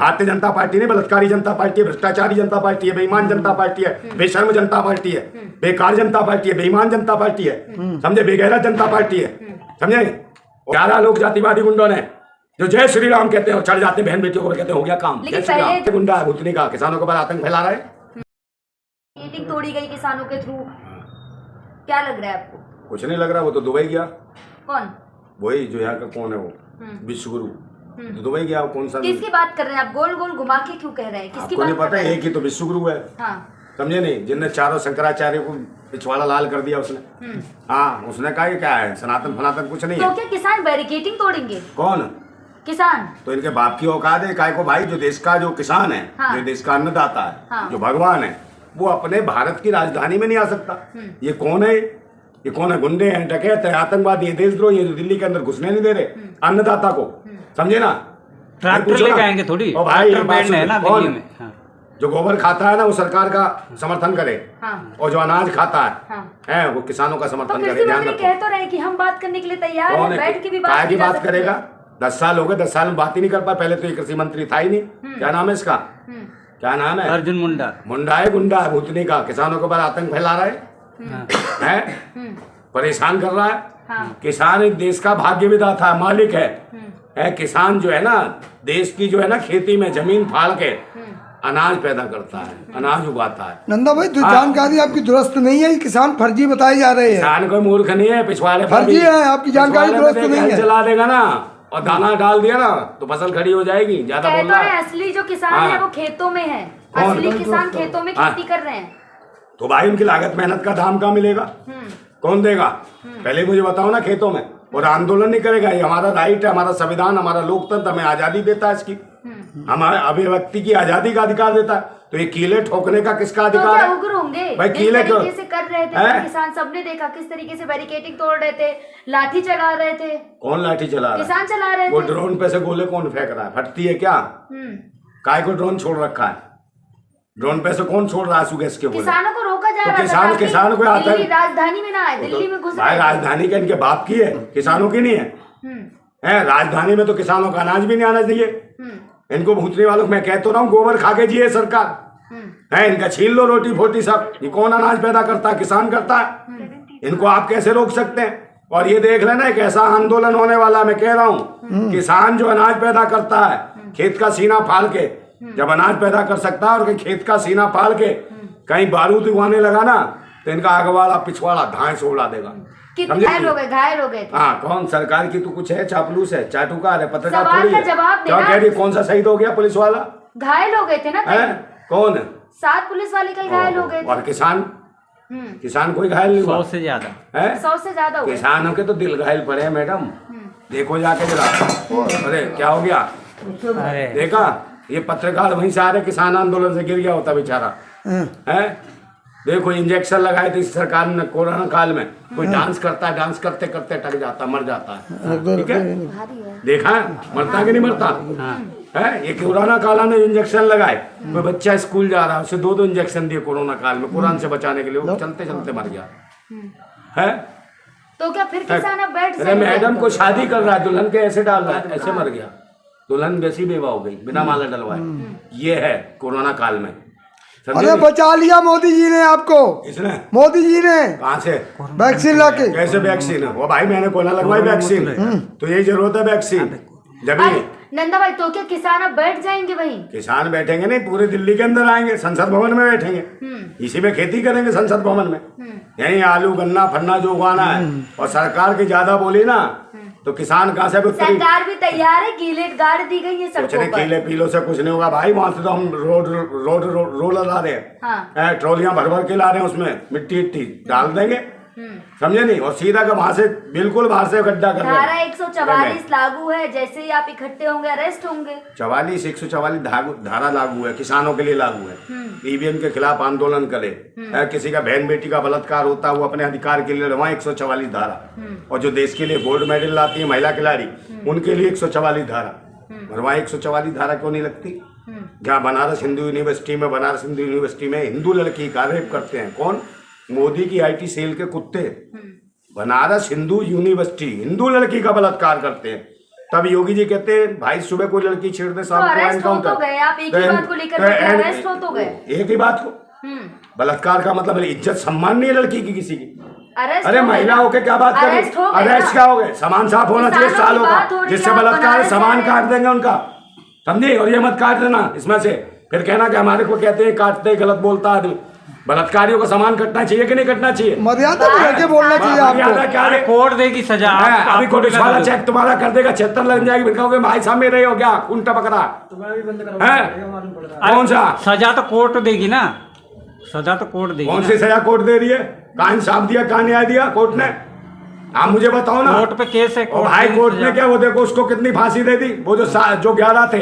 Bharatiya Janata party नहीं, बलात्कारी जनता party है, भ्रष्टाचारी जनता पार्टी है, बेईमान जनता पार्टी है, बेशर्म जनता पार्टी है, बेकार जनता पार्टी है, बेईमान जनता पार्टी है, समझे, बेगैरत जनता पार्टी है, समझे। 11 लोग जातिवादी गुंडों ने जो जय श्री राम कहते हैं और चढ़ जाते बहन बेटियों को कहते हैं हो गया काम। जय श्री राम गुंडा है, भूतनी का, किसानों के ऊपर आतंक फैला रहा है। मीटिंग तोड़ी गई किसानों के थ्रू, क्या लग रहा है आपको? कुछ नहीं लग रहा, वो तो दुबई गया। कौन? वही जो यहाँ का कौन है वो विश्वगुरु, तो दुबई गया। वो कौन सा? किसकी बात कर रहे हैं आप? गोल गोल घुमा के क्यों कह रहे हैं? किसकी बात? नहीं पता है, एक ही तो विश्वगुरु है। हाँ। समझे नहीं, जिनने चारों शंकराचार्य को पिछवाड़ा लाल कर दिया उसने। हाँ, उसने कहा क्या है, सनातन फनातन कुछ नहीं तो है। क्या किसान बैरिकेडिंग तोड़ेंगे? कौन? किसान। तो इनके बाप की औकात है काय को भाई, जो देश का जो किसान है, हाँ। जो देश का अन्नदाता है, हाँ। जो भगवान है, वो अपने भारत की राजधानी में नहीं आ सकता। ये कौन है? ये कौन है? गुंडे हैं, डकैत है, आतंकवादी है, देशद्रोही है, जो दिल्ली के अंदर घुसने नहीं दे रहे अन्नदाता को, समझे ना। ट्रैक्टर लेके आएंगे थोड़ी, और भाई बैन है ना दिल्ली में। हाँ। जो गोबर खाता है ना वो सरकार का समर्थन करे। हाँ। और जो अनाज खाता हाँ। है वो किसानों का तो समर्थन करे। कृषि ध्यान मंत्री रखो। कह तो रहे कि हम बात करने के लिए तैयार हैं, बैठ के भी बात की जा बात सकती करेगा। है। 10 साल हो गए, 10 साल में बात ही नहीं कर पाए। पहले तो ये कृषि मंत्री था ही नहीं। क्या नाम है इसका? क्या नाम है? अर्जुन मुंडा। मुंडा है, गुंडा है, भूतनी का, किसानों के ऊपर आतंक फैला रहा है, परेशान कर रहा है। हाँ। किसान एक देश का भाग्य विधाता मालिक है। किसान जो है ना, देश की जो है ना, खेती में जमीन फाड़ के अनाज पैदा करता है, अनाज उगाता है। नंदा भाई, जो जानकारी आपकी दुरुस्त नहीं है, किसान फर्जी बताए जा रहे हैं। किसान कोई मूर्ख नहीं है, पिछवाड़े फर्जी है, आपकी जानकारी दुरुस्त नहीं है। चला देगा ना और दाना डाल दिया ना तो फसल खड़ी हो जाएगी। ज्यादा बोल रहा है। असली जो किसान है वो खेतों में है, असली किसान खेतों में खेती कर रहे हैं। तो भाई उनकी लागत मेहनत का दाम कहाँ मिलेगा? कौन देगा? पहले मुझे बताओ ना। खेतों में और आंदोलन नहीं करेगा, ये हमारा राइट है, हमारा संविधान, हमारा लोकतंत्र हमें आजादी देता है, इसकी हमारे अभिव्यक्ति की आजादी का अधिकार देता है। तो ये कीले ठोकने का किसका अधिकार है? उग्र होंगे भाई, कीले जिस तरीके से कर रहे थे किसान, सबने देखा किस तरीके से बैरिकेडिंग तोड़ रहे थे, लाठी चला रहे थे। कौन लाठी चला रहा है? किसान चला रहे थे। वो ड्रोन पे से गोले कौन फेंक रहा है? फटती है क्या? काय को ड्रोन छोड़ रखा है? ड्रोन पे से कौन छोड़ रहा है? गैस के गोले किसानों को रोका जा रहा है। किसान को आता है राजधानी में ना आए, दिल्ली में घुस भाई। राजधानी का इनके बाप की है, किसानों की नहीं है। राजधानी में तो किसानों का अनाज भी नहीं आना चाहिए। इनको भूतने वालों को मैं कह तो रहा हूँ, गोबर खा के जिए सरकार है। इनका छीन लो रोटी फोटी सब। ये कौन अनाज पैदा करता है? किसान करता है। इनको आप कैसे रोक सकते हैं? और ये देख लेना, एक ऐसा आंदोलन होने वाला, मैं कह रहा हूँ, किसान जो अनाज पैदा करता है, खेत का सीना फाड़ के जब अनाज पैदा कर सकता है और खेत का सीना फाड़ के कहीं बारूद उगाने लगा ना, तो इनका अगवाड़ा पिछवाड़ा धाए से उड़ा देगा। घायल हो गए थे। हाँ, कौन? सरकार की तो कुछ है, चापलूस है, चाटुकार है, पत्रकार सवाल थोड़ी का है। जवाब क्या कह रही? कौन सा शहीद हो गया? पुलिस वाला घायल हो गए थे ना। कौन? 7 पुलिस वाले कल घायल हो गए थे। और किसान? किसान कोई घायल नहीं हुआ? 100 से ज्यादा है। 100 से ज्यादा हुए। किसानों के तो दिल घायल पड़े हैं मैडम। देखो जाके जरा। अरे क्या हो गया? अरे देखा? ये पत्रकार वहीं से आ रहे, किसान आंदोलन से गिर गया होता बेचारा। है, देखो इंजेक्शन लगाए थे इस सरकार ने कोरोना काल में। कोई डांस करता है, डांस करते करते टक जाता, मर जाता है। ठीक है, देखा है? मरता कि नहीं मरता है? ये कोरोना काल में इंजेक्शन लगाए। कोई बच्चा स्कूल जा रहा है, उसे 2 इंजेक्शन दिए कोरोना काल में, कोरोना से बचाने के लिए। वो चलते चलते मर गया है। तो क्या फिर किसान अब बैठ अरे मैडम को शादी कर रहा है, दुल्हन के ऐसे डाल रहा है, ऐसे मर गया। दुल्हन वैसी बेवा हो गई बिना माला डलवाए। ये है कोरोना काल में। अरे बचा लिया मोदी जी ने आपको। किसने? मोदी जी ने। कहाँ से? वैक्सीन लाके। कैसे वैक्सीन? वो भाई मैंने कोना लगवाई वैक्सीन। तो यही जरूरत है वैक्सीन। जब नंदा भाई, तो क्या किसान अब बैठ जाएंगे वहीं? किसान बैठेंगे नहीं, पूरे दिल्ली के अंदर आएंगे, संसद भवन में बैठेंगे, इसी में खेती करेंगे संसद भवन में। यही आलू गन्ना फन्ना जो उगाना है। और सरकार की ज्यादा बोली ना तो किसान कहाँ से? सरकार भी तैयार है, कीले गाड़ दी गई है सड़कों पर। कीले पीलो से कुछ नहीं होगा भाई। वहां से तो हम रोलर ला रहे हैं, ट्रॉलियां भर भर के ला रहे हैं, उसमें मिट्टी डाल देंगे, समझे नहीं? और सीधा का वहां से बिल्कुल बाहर से गड्ढा कर रहे हैं। धारा 144 लागू है, जैसे ही आप इकट्ठे होंगे अरेस्ट होंगे। 144 धारा लागू है, किसानों के लिए लागू है। ईवीएम के खिलाफ आंदोलन करे, किसी का बहन बेटी का बलात्कार होता है, वो अपने अधिकार के लिए लड़वाए 144 धारा। और जो देश के लिए गोल्ड मेडल लाती है महिला खिलाड़ी, उनके लिए 144 धारा भरवाए। 144 धारा क्यों नहीं लगती? जहाँ बनारस हिंदू यूनिवर्सिटी में हिंदू लड़की का रेप करते हैं, कौन? मोदी की IT सेल के कुत्ते। बनारस हिंदू यूनिवर्सिटी हिंदू लड़की का बलात्कार करते हैं तब योगी जी कहते हैं भाई सुबह कोई लड़की छेड़ दे तो शाम को अरेस्ट हो तो एनकाउंटर। गए, आप एक ही बात को लेकर अरेस्ट हो तो गए। एक ही बात को बलात्कार का मतलब इज्जत सम्मान नहीं है लड़की की किसी की। अरेस्ट अरे हो गए महिला ना? होके क्या बात करें, अरेस्ट हो गए अरेस्ट ना? क्या हो गए, सामान साफ होना चाहिए किसानों सालों की बात हो का, रही है, जिससे आप बलात्कार बनारस सामान जा रहे काट देंगे उनका, समझे। और ये मत काट देना इसमें से फिर कहना कि हमारे को कहते हैं काटते हैं, गलत बोलता आदमी। बलात्कारियों का सामान कटना चाहिए कि नहीं कटना चाहिए? मर्यादा में रह के बोलना चाहिए मर्यादा आपको। क्या अरे है? कोर्ट देगी सजा अभी कोर्ट वाला चेक तुम्हारा कर देगा, 76 लग जाएगी, फिर कहोगे भाई साहब में रहे हो क्या खून टपक रहा है? कौन सा सजा तो कोर्ट देगी ना, सजा तो कोर्ट देगी कौन ना। सी सजा कोर्ट दे रही है? कहाँ इंसाफ दिया, कहाँ न्याय दिया कोर्ट ने? आप मुझे बताओ ना। कोर्ट पे केस है, और भाई पे कोर्ट सजा। ने क्या, वो देखो उसको कितनी फांसी दे दी, वो जो 11 थे,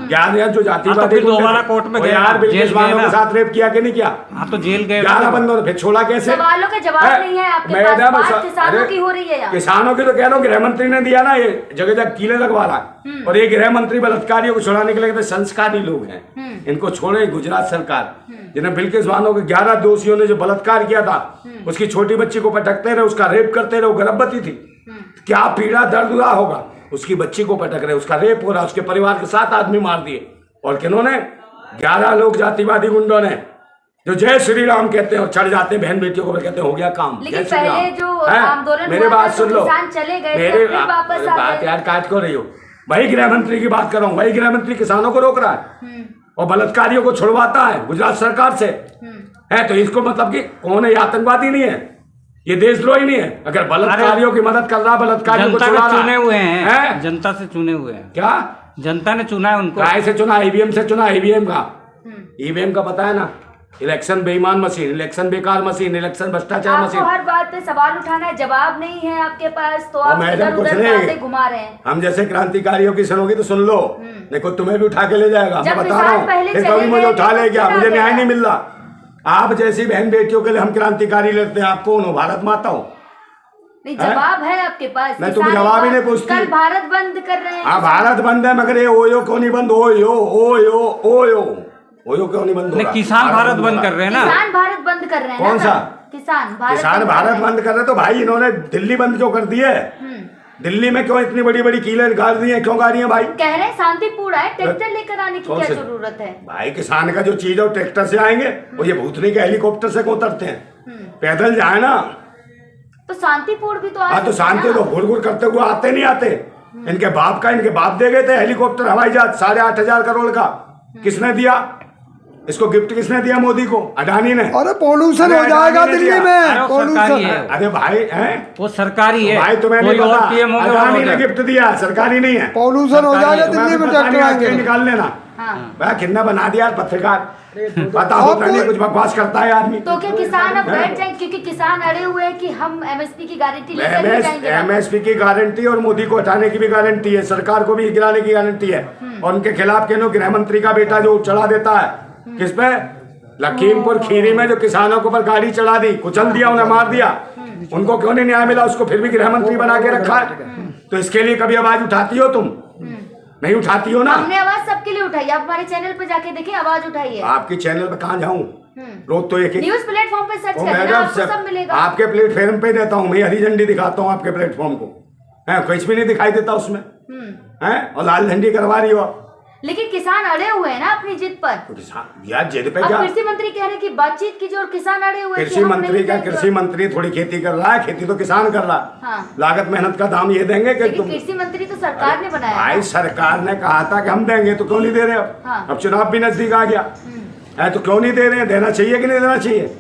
11 जो जातिवादी फिर दोबारा कोर्ट में वो गए यार ना, बिल्किस जेल गए वालों के ना। साथ रेप किया कि नहीं किया? हाँ तो जेल गए 11 बंदों ने फिर छोड़ा कैसे? सवालों का जवाब नहीं है आपके पास, मैडम, बात किसानों अरे, की हो रही है यहाँ। किसानों की तो कह रहा हूँ गृह मंत्री ने दिया ना, ये जगह जगह कीले लगवा रहा। और ये गृह मंत्री बलात्कारियों को छुड़ाने के लिए कहते संस्कारी लोग हैं, इनको छोड़े गुजरात सरकार, जिन्हें बिल्किस बानो के 11 दोषियों ने जो बलात्कार किया था, उसकी छोटी बच्ची को पटकते रहे, उसका रेप करते रहे, वो गर्भवती थी, क्या पीड़ा दर्द हुआ होगा। उसकी बच्ची को पटक रहे, उसका रेप हो रहा, उसके परिवार के 7 आदमी मार दिए। और किन्होंने? 11 लोग जातिवादी गुंडों ने, जो जय श्री राम कहते हैं और चढ़ जाते हैं बहन बेटियों को, कहते हैं हो गया काम। लेकिन जय श्री राम। पहले जो हैं? आंदोलन मेरे हुआ बात था, सुन तो लो, किसान चले गए थे, मेरे फिर वापस आ बात गए। यार काट क्यों रही हो? वही गृह मंत्री की बात कर रहा हूँ, वही गृह मंत्री किसानों को रोक रहा है और बलात्कारियों को छुड़वाता है गुजरात सरकार से। है तो इसको मतलब कि कौन है? ये आतंकवादी नहीं है, ये देशद्रोही नहीं है। अगर बलात्कारियों की मदद कर रहा, बलात्कारियों को जनता छुड़ा के रहा चुने हुए है? हैं, जनता से चुने हुए हैं। क्या जनता ने चुना है उनको। काय से चुना? ईवीएम से चुना। ईवीएम का, ईवीएम का पता है ना, इलेक्शन बेईमान मशीन, इलेक्शन बेकार मशीन, इलेक्शन भ्रष्टाचार आपको मशीन। हर बात पे सवाल उठाना है, जवाब नहीं है आपके पास, तो आप मैडम इधर कुछ उधर नहीं, बातें घुमा रहे हैं। हम जैसे क्रांतिकारियों की सुनोगी तो सुन लो, देखो तुम्हें भी उठा के ले जाएगा। मैं जब बता रहा किसान पहले हूँ, फिर चले कभी मुझे गए उठा थे, ले गया, तो मुझे क्या न्याय गया? नहीं मिल रहा। आप जैसी बहन बेटियों के लिए हम क्रांतिकारी लड़ते हैं, आप कौन हो? भारत माता हो? नहीं, जवाब है आपके पास। मैं तुम किसान जवाब ही एक नहीं बार- पूछती। कल भारत बंद कर रहे हैं। हाँ भारत बंद है, मगर ये ओयो क्यों नहीं बंद? ओयो ओयो ओयो ओयो क्यों नहीं बंद हो नहीं, रहा? किसान भारत बंद कर रहे हैं ना। किसान भारत बंद कर रहे हैं कौन ना? सा? किसान किसान भारत बंद कर रहे, तो भाई इन्होंने दिल्ली बंद क्यों कर दी है? दिल्ली में क्यों इतनी बड़ी बड़ी कीलें गाड़ दी है? क्यों गाड़ी है भाई? कह रहे हैं शांतिपूर्ण है, ट्रैक्टर लेकर आने की कौन क्या से? जरूरत है? भाई किसान का जो चीज है वो ट्रैक्टर से आएंगे, और ये भूतनी के हेलीकॉप्टर से क्यों उतरते हैं? पैदल जाए ना। तो शांतिपूर्ण भी तो आ हाँ तो सकते हैं शांति ना। तो घुर घुर करते हुए आते नहीं आते। इनके बाप दे गए थे हेलीकॉप्टर हवाई जहाज 8,500 करोड़ का। किसने दिया इसको? गिफ्ट किसने दिया? मोदी को, अडानी ने। अरे पोल्यूशन अरे हो जाएगा अडानी ने दिल्ली दिया। अरे में, वो सरकारी पोल्यूशन। है। अरे भाई हैं, वो सरकारी है। भाई तुम्हें कोई नहीं और पता, पीएम होंगे और अडानी ने होंगे। गिफ्ट दिया, सरकारी नहीं है। पोल्यूशन हो जाएगा दिल्ली में, ट्रैक्टर आएंगे। निकाल लेना। हाँ। भाई कितना बना दिया पत्रकार, पता होता नहीं, कुछ बकवास करता है आदमी। तो क्या किसान अब बैठ जाएंगे? क्योंकि किसान अड़े हुए हैं कि हम एमएसपी की गारंटी लेकर ही जाएंगे। एमएसपी की गारंटी और मोदी को हटाने की भी गारंटी है, सरकार को भी गिराने की गारंटी है। और उनके खिलाफ कहनो गृह मंत्री का बेटा जो चढ़ा देता है किस पे? लखीमपुर खीरी में जो किसानों के ऊपर गाड़ी चढ़ा दी, कुचल दिया, उन्हें मार दिया, उनको क्यों नहीं न्याय मिला? उसको फिर भी गृह मंत्री बना के रखा है। तो इसके लिए कभी आवाज उठाती हो तुम? नहीं उठाती हो ना। हमने आवाज सबके लिए उठाई, आप हमारे चैनल पे जाके देखिए, आवाज उठाई है। आपकी चैनल पे कहाँ जाऊँ? रोज तो एक न्यूज प्लेटफॉर्म पे सर्च ओ करें ना, मैडम, आपको सब मिलेगा। आपके प्लेटफॉर्म पे देता हूँ मैं, हरी झंडी दिखाता हूँ आपके प्लेटफॉर्म को, है कुछ भी नहीं दिखाई देता उसमें, है? और लाल झंडी करवा रही हो आप। लेकिन किसान अड़े हुए हैं ना अपनी जिद पर। तो किसान यार जिद पे अब क्या? कृषि मंत्री कह रहे हैं कि बातचीत कीजिए, और किसान अड़े हुए हैं कि कृषि हम मंत्री नहीं का, देंगे। कृषि मंत्री थोड़ी खेती कर रहा है, खेती तो किसान कर रहा है। हाँ। लागत मेहनत का दाम ये देंगे कि लेकिन तुम? कृषि मंत्री तो सरकार ने बनाया भाई है। सरकार ने कहा था कि हम देंगे, तो क्यों नहीं दे रहे अब? हाँ। अब चुनाव भी नजदीक आ गया है, तो क्यों नहीं दे रहे हैं? देना चाहिए कि नहीं देना चाहिए?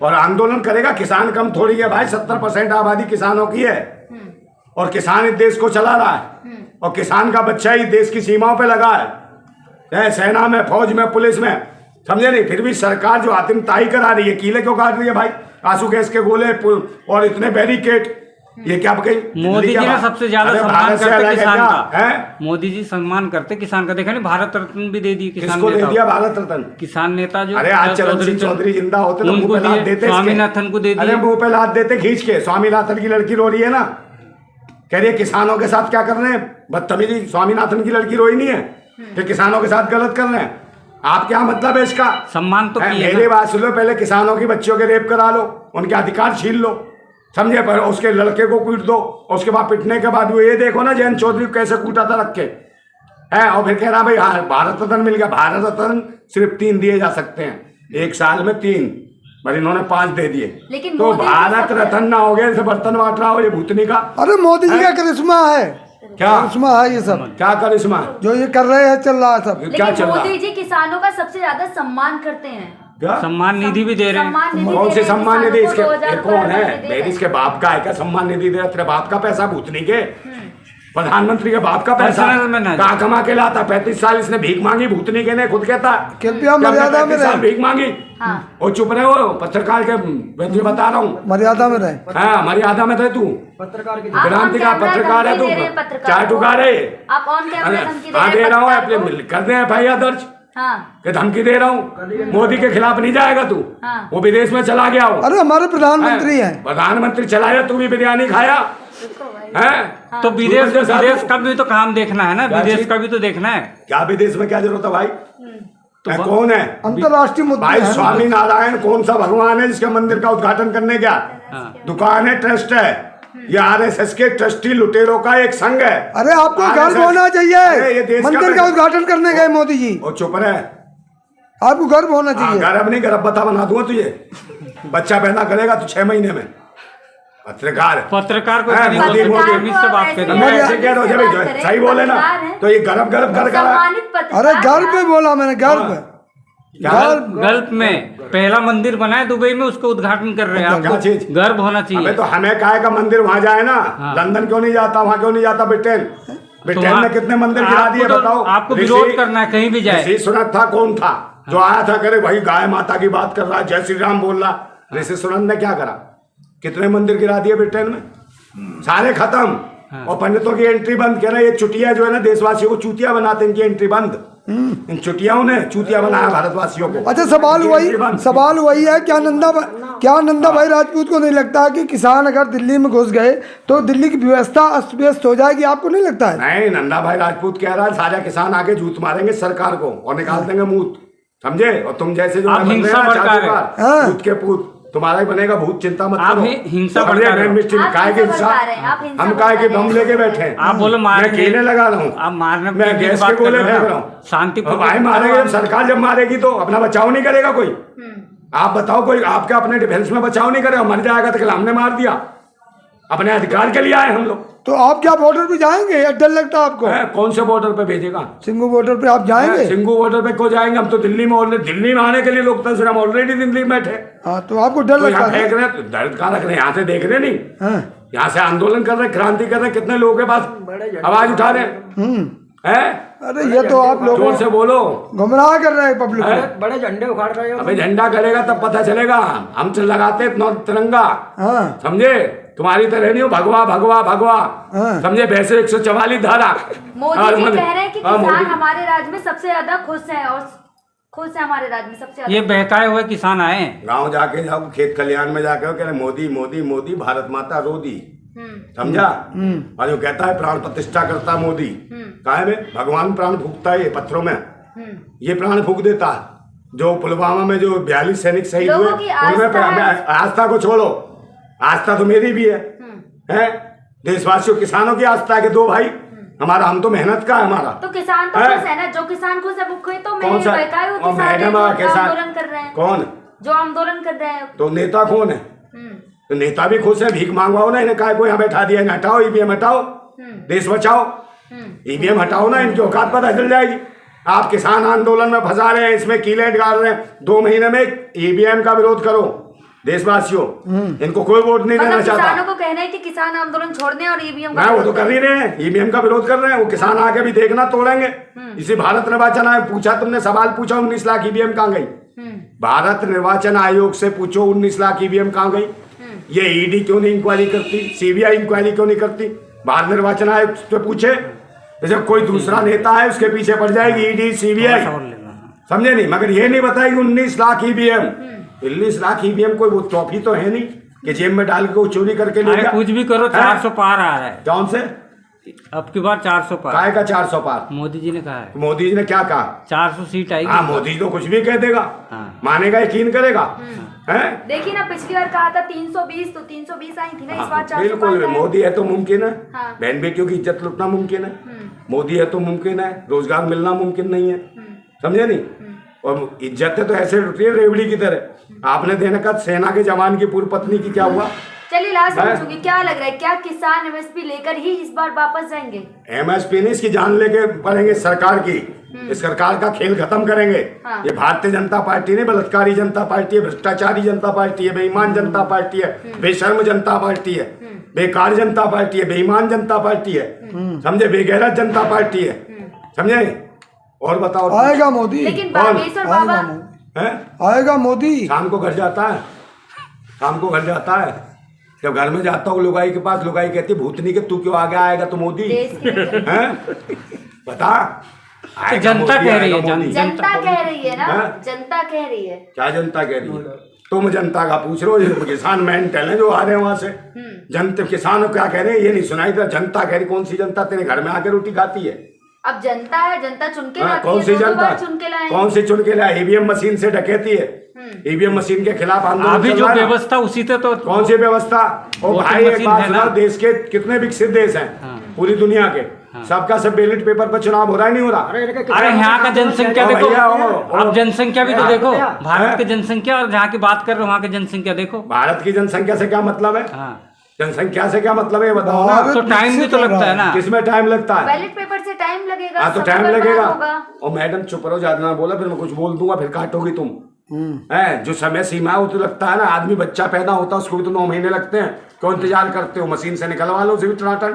और आंदोलन करेगा, किसान कम थोड़ी है भाई, 70% आबादी किसानों की है, और किसान इस देश को चला रहा है, और किसान का बच्चा ही देश की सीमाओं पे लगा है, सेना में, फौज में, पुलिस में, समझे नहीं? फिर भी सरकार जो आतिमताई करा रही है, कीले क्यों काट रही है भाई? आंसू गैस के गोले और इतने बैरिकेड, ये क्या मोदी जी ने सबसे ज्यादा सम्मान करते किसान का है। मोदी जी सम्मान करते किसान का, देखा नहीं? भारत रत्न भी दे दी किसान किसको दे नेता दिया भारत रत्न? किसान नेता जो अरे आज चरण सिंह चौधरी जिंदा होते तो मुंह उनको पे लात दिए, देते, स्वामीनाथन को दे अरे दिए। मुंह पे लात देते खींच के। स्वामीनाथन की लड़की रो रही है ना, कह रही है किसानों के साथ क्या कर रहे हैं, बदतमीजी। स्वामीनाथन की लड़की रोई नहीं है कि किसानों के साथ गलत कर रहे हैं। आप क्या मतलब है इसका? सम्मान तो किए मेरी बात सुन लो, पहले किसानों की बच्चियों के रेप करा लो, उनके अधिकार छीन लो, समझे, पर उसके लड़के को पीट दो, उसके बाद पिटने के बाद वो ये देखो ना जयंत चौधरी को कैसे कूटा था रख के है, और फिर कह रहा भाई हाँ भारत रत्न मिल गया। भारत रत्न सिर्फ 3 दिए जा सकते हैं, 1 साल में 3, पर इन्होंने 5 दे दिए। लेकिन तो मोदी भारत रत्न ना हो गया, जैसे बर्तन बांट रहा हो ये भूतनी का। अरे मोदी जी का करिश्मा है, क्या करिश्मा है ये सब क्या करिश्मा, जो ये कर रहे हैं, चल रहा है सब। ये क्या लेकिन चल रहा मोदी है? जी किसानों का सबसे ज्यादा सम्मान करते हैं, क्या सम्मान निधि भी दे रहे हैं। सम्मान निधि कौन दे से रहे हैं सम्मान निधि? किसानों को, इसके 2000 ये कौन है? रुपए दे रहे मेरी हैं। इसके बाप का है क्या सम्मान निधि दे रहा? तेरे बाप का पैसा भूतनी के, प्रधानमंत्री के बाप का पैसा पर्सनल में ना कहाँ कमा के लाता? 35 साल इसने भीख मांगी, भूतनी के ने खुद कहता कृपया कि हमने मर्यादा में 35 साल रहे, भीख मांगी। हाँ। और चुप रहे हो पत्रकार के, मैं तुझे बता रहा हूँ। मर्यादा में रहे। हाँ मर्यादा में थे तू, पत्रकार की आप क्रांति on का camera पत्रकार है धमकी तू, दे रहे हैं पत्रकार चाय को। टुका रहे। आप ऑन कैमरा धमकी दे हाँ रहे दे हैं रहा हूँ, पत्रकार को। अपने कर दे एफआईआर दर्ज हाँ कि धमकी दे रहा हूँ, मोदी के खिलाफ नहीं जाएगा तू। हाँ। वो विदेश में चला गया हो, अरे हमारे प्रधानमंत्री हैं। प्रधानमंत्री चला गया, तू भी बिरयानी खाया है? तो विदेश तू बंदे विदेश का भी तो काम देखना है ना, क्या विदेश चीज? का भी तो देखना है। क्या विदेश में क्या जरूरत है भाई? तो है, कौन है अंतर्राष्ट्रीय मुद्दे भाई? हैं। स्वामी नारायण कौन सा भगवान है जिसके मंदिर का उद्घाटन करने गया? दुकान है, ट्रस्ट है, ये आरएसएस के ट्रस्टी लुटेरों का एक संघ है। अरे आपको गर्व RSS होना अरे ये चाहिए, देश मंदिर का उद्घाटन करने गए मोदी जी, और चुप रहे। आपको गर्व होना चाहिए। गर्भ नहीं, गर्भवता बना दूंगा तुझे, बच्चा पैदा करेगा तू 6 महीने में। पत्रकार पत्रकार को हाँ, नहीं बोल मोदी- सकते, मोदी- अमित से बात करें। मैं ऐसे कह रहा हूँ जब सही बोले ना तो ये गर्भ कर सम्मानित पत्रकार अरे गर्व पे बोला मैंने, गर्व गल्फ में पहला मंदिर बना है दुबई में, उसका उद्घाटन कर रहे हैं। क्या चीज? आपको गर्व होना अबे चाहिए। तो हमें काहे का मंदिर वहां जाए ना, हाँ। लंदन क्यों नहीं जाता, वहां क्यों नहीं जाता? ब्रिटेन में कितने मंदिर गिरा दिए बताओ? आपको विरोध करना है कहीं भी जाए। ऋषि सुनत था, कौन था जो आया था करे भाई गाय माता की बात कर रहा, जय श्री राम बोल रहा? ऋषि सुनत ने क्या करा? कितने मंदिर गिरा दिए ब्रिटेन में, सारे खत्म। और पंडितों की एंट्री बंद। कह रहे ये चुटिया जो है ना, देशवासियों को चूतिया बनाते, इनकी एंट्री बंद। इन चुटियाओं ने चूतिया बनाया भारतवासियों को। अच्छा सवाल वही है, क्या नंदा भाई राजपूत को नहीं लगता कि किसान अगर दिल्ली में घुस गए तो दिल्ली की व्यवस्था अस्त व्यस्त हो जाएगी? आपको नहीं लगता है? नहीं, नंदा भाई राजपूत कह रहा है सारे किसान आके जूत मारेंगे सरकार को और निकाल देंगे मूत, समझे? और तुम जैसे जो आप बन रहे हिंसा हैं ना, भड़का रहे चाटुकार, हाँ। भूत के पूत, तुम्हारा ही बनेगा भूत, चिंता मत आप करो। हिंसा समझे? भड़का रहे हो। मिस्टी आप काय की हिंसा हिंसा? भड़का रहे हैं, आप हिंसा हम काय के भड़का बम रहे हैं। लेके बैठे हैं। आप बोलो मारने मैं केले लगा रहा हूँ, आप मारने मैं की गैस बात के कर गोले रहे हो फेंक ना। रहा हूँ। शांति और भाई मारेंगे जब सरकार जब मारेगी तो अपना बचाव नहीं करेगा कोई? आप बताओ, कोई आपके अपने डिफेंस में बचाव नहीं करेगा? मर जाएगा तो कल हमने मार दिया, अपने अधिकार के लिए आए हम लोग। तो आप क्या बॉर्डर पे जाएंगे या डर लगता है आपको? कौन से बॉर्डर पे भेजेगा? सिंगू बॉर्डर पे आप जाएंगे? सिंगू बॉर्डर पे क्यों जाएंगे? हम तो दिल्ली में ऑलरेडी, दिल्ली में आने के लिए लोकतंत्र हम ऑलरेडी दिल्ली में बैठे। हाँ, तो आपको डर तो लगता यहाँ है? फेंक रहे हैं, तो दर्द कहाँ रख रहे हैं? यहाँ से देख रहे नहीं, हाँ। यहाँ से आंदोलन कर रहे हैं, क्रांति कर रहे हैं, कितने लोगों के पास आवाज उठा रहे हैं? अरे ये तो आप लोग जोर से बोलो, गुमराह कर रहे हैं पब्लिक को। बड़े झंडे उखाड़ रहे हो। अबे झंडा करेगा तब पता चलेगा। हम तो लगाते तिरंगा, हाँ समझे? तुम्हारी तरह नहीं हो भगवा भगवा भगवा, हाँ। समझे? वैसे 144 धारा। मोदी और जी मतलब- कह रहे हैं कि हाँ, किसान मोदी- हमारे राज्य में सबसे ज्यादा खुश है, और खुश है हमारे राज्य में सबसे ज्यादा। ये बहकाए हुए किसान आए हैं। गांव जाके जाओ, खेत खलिहान में जाके कह रहे मोदी मोदी मोदी, भारत माता रो दी, समझा? और जो कहता है प्राण प्रतिष्ठा करता मोदी, काहे में? भगवान प्राण फूकता है ये पत्थरों में, ये प्राण फूक देता। जो पुलवामा में जो 42 सैनिक शहीद हुए, लोगों की उनमें आस्था है। आस्था को छोड़ो, आस्था तो मेरी भी है, देशवासियों किसानों की आस्था है कि 2 भाई हमारा, हम तो मेहनत का है हमारा। तो किसान तो हैं? खुश है ना, जो किसान खुश है वो खुश, तो कौन सा? बहकाए हुए और किसान हैं मैडम जो किसान आंदोलन कर रहे हैं, कौन? जो आंदोलन कर रहे हैं। तो नेता कौन है? तो नेता भी खुश है, भीख मांगवाओ ना, इन्हें काय को यहाँ बैठा दिया, इन्हें हटाओ, ईवीएम हटाओ, देश बचाओ, ईवीएम हटाओ ना, इनकी औकात पता चल जाएगी। आप किसान आंदोलन में फंसा रहे हैं, इसमें कीलें डाल रहे हैं, 2 महीने में ईवीएम का विरोध करो देशवासियों, इनको कोई वोट नहीं देना मतलब चाहता। किसानों को कहना है कि किसान आंदोलन छोड़ दें और ईवीएम ना, वो तो कर ही रहे हैं, ईवीएम का विरोध कर रहे हैं, वो किसान आके भी देखना तोड़ेंगे। इसी भारत निर्वाचन आयोग पूछा, तुमने सवाल पूछा 19 लाख ईवीएम कहाँ गई? भारत निर्वाचन आयोग से पूछो 19 लाख ईवीएम कहाँ गई? ये ईडी क्यों नहीं इंक्वायरी करती? सीबीआई इंक्वायरी क्यों नहीं करती? भारत निर्वाचन आयोग से पूछे, जैसे कोई दूसरा नेता है उसके पीछे पड़ जाएगी ईडी सीबीआई, समझे नहीं? मगर ये नहीं बताएगी 19 लाख ईवीएम। 19 लाख ईवीएम कोई वो ट्रॉफी तो है नहीं कि जेब में डाल के वो चोरी करके ले अरे गया। कुछ भी करो, 400 पार आ रहा है। कौन से अब की बार 400 पार। काय का 400 पार? मोदी जी ने कहा है मोदी जी ने क्या कहा? 400 सीट आएगी। हाँ, मोदी जी तो कुछ भी कह देगा, हाँ। मानेगा, यकीन करेगा। हैं? देखिए ना, पिछली बार कहा था 320, तो 320 आई थी ना, इस बार 400 बिल्कुल, पार है। मोदी है तो मुमकिन है। हाँ। बहन बेटियों की इज्जत लुटना मुमकिन है, मोदी है तो मुमकिन है, रोजगार मिलना मुमकिन नहीं है, समझे नहीं? और इज्जत है तो ऐसे लुटी है रेवड़ी की तरह। आपने देने का सेना के जवान की पूर्व पत्नी की क्या हुआ? चलिए लास्ट पूछूंगी, क्या लग रहा है, क्या किसान एमएसपी लेकर ही इस बार वापस जाएंगे? एमएसपी नहीं, इसकी जान लेके पड़ेंगे सरकार की। इस सरकार का खेल खत्म करेंगे। हाँ। ये भारतीय जनता पार्टी नहीं, बलात्कारी जनता पार्टी है, भ्रष्टाचारी जनता पार्टी है, बेईमान जनता पार्टी है, बेशर्म जनता पार्टी है, बेकार जनता पार्टी है, बेईमान जनता पार्टी है, समझे, बेगैरत जनता पार्टी है, समझे? और बताओ, आएगा मोदी, लेकिन बागेश्वर बाबा हैं? आएगा मोदी। शाम को घर जाता है, शाम को घर जाता है, जब घर में जाता हूँ लुगाई के पास, लुगाई कहती है भूतनी के तू क्यों आगे आएगा तो मोदी, देश के लिए। हैं? बता, आएगा जनता मोदी, कह रही है, आएगा मोदी। जनता कह रही है ना, हाँ? जनता कह रही है। क्या जनता कह रही है? तुम जनता का पूछ रहे हो, किसान मेंटल है जो आ रहे हैं वहां से। जनता, किसान क्या कह रहे हैं ये नहीं सुनाई था। जनता कह रही, कौन सी जनता तेरे घर में आके रोटी खाती है? अब जनता है, जनता चुन के हाँ, लाती कौन है, सी 2-2 जनता? बार चुन के लाए हैं। कौन सी चुन के लाए? ईवीएम मशीन से डकैती है, ईवीएम मशीन के खिलाफ आंदोलन अभी चल जो रहा है ना। व्यवस्था उसी से तो कौन सी व्यवस्था? ओ वो तो भाई, एक मशीन बात है सुना, ना। देश के कितने विकसित देश हैं पूरी दुनिया के, सबका सब बैलेट पेपर पर चुनाव हो रहा है, नहीं हो रहा? अरे यहाँ का जनसंख्या ओ देखो, भैया, आप जनसंख्या भी तो देखो, हाँ। भारत की जनसंख्या और जहाँ की बात कर रहे हो वहाँ की जनसंख्या देखो। भारत की जनसंख्या से क्या मतलब है? हाँ, जनसंख्या से क्या मतलब है ये बताओ ना। भारत तो टाइम भी तो लगता है ना। किसमें टाइम लगता है? बैलेट पेपर से टाइम लगेगा, हाँ, तो समय टाइम बर्बाद लगेगा। होगा। और मैडम चुप रहो, ज्यादा ना बोला, फिर मैं कुछ बोल दूंगा, फिर काटोगी तुम। है जो समय सीमा है वो तो लगता है ना। आदमी बच्चा पैदा होता है उसको भी तो 9 महीने लगते हैं, क्यों इंतजार करते हो? मशीन से निकलवा लो उसे भी टनाटन।